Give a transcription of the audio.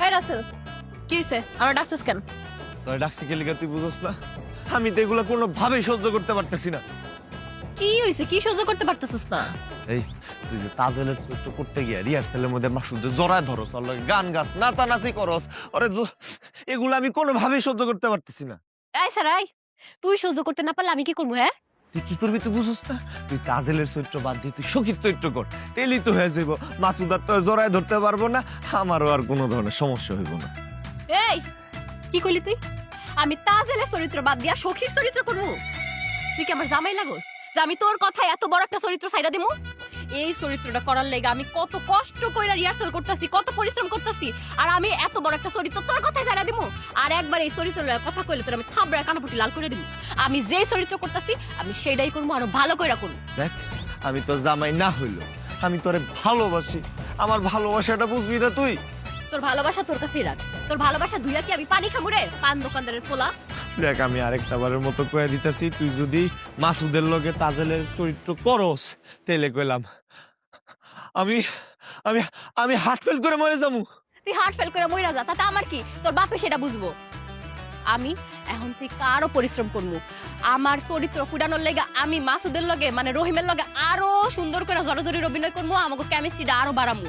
এই রাসেল, কি হইছে? আমার ডাকছিস কেন? তোর ডাকছি কে লিগা তুই বুঝছ না? আমি তো এগুলা কোনোভাবেই সহ্য করতে পারতেছি না। কি হইছে? কি সহ্য করতে পারতেছিস না? এই তুই যে তাজেলের চরিত্র করতে গিয়া রিহার্সালের মধ্যে মাসুদ জড়ায় ধরস, ওর লগে গান গাছ নাচানাচি করস, ওরে এগুলো আমি কোনোভাবেই সহ্য করতে পারতেছি না। এই সারাই, তুই সহ্য করতে না পারলে আমি কি করবো? হ্যাঁ, তুই কি করবি তুই বুঝছ না? তুই তাজেলের চরিত্র বাদ দিয়ে তুই সখীর চরিত্র কর, তেলি তো হয়ে যাবো। মাসুদ আর তো জড়ায় ধরতে পারবো না, আমারও আর কোনো ধরনের সমস্যা হইব না। এই কি কইলি তুই? আমি তাজেলের চরিত্র বাদ দিয়া সখীর চরিত্র করবো? তুই কি আমার জামাই লাগোস যে আমি তোর কথায় এত বড় একটা চরিত্র ছাইড়া দিমু? এই চরিত্রটা করার লেগে আমি কত কষ্ট কইরা রিহার্সাল করতেছি, কত পরিশ্রম করতেছি, আর আমি এত বড় একটা চরিত্র তোর কথায় ছাইড়া দিমু? আর একবার এই চরিত্রের কথা কইলে তোর আমি থাবড়ায় কানাপুটি লাল করে দিমু। আমি যেই চরিত্র করতেছি আমি সেটাই করবো, আরো ভালো কইরা করবো। দেখ, আমি তোর জামাই না হইলো, আমি তোরে ভালোবাসি। আমার ভালোবাসাটা বুঝবি না তুই? তোর ভালোবাসা তোর কাছেই রাখ। তোর ভালোবাসা ধুইয়া কি আমি পানি খামু রে, পান দোকানদারের পোলা? দেখ, আমি আরেকটা বারের মতো কয়ে দিতেছি, তুই যদি মাসুদের লগে তাজেলের চরিত্র করস তাইলে কইলাম আমি আমি আমি হার্ট ফেল করে মরে যাবো। তুই হার্ট ফেল করে মইরা যা, তাতে আমার কি? তোর বাপে সেটা বুঝবো। আমি এখন তুই কারো পরিশ্রম করবো, আমার চরিত্র ফুটানোর লেগে আমি মাসুদের লগে মানে রহিমের লগে আরো সুন্দর করে জড়জড়ির অভিনয় করবো, আমাকে কেমিস্ট্রিটা আরো বাড়ামু।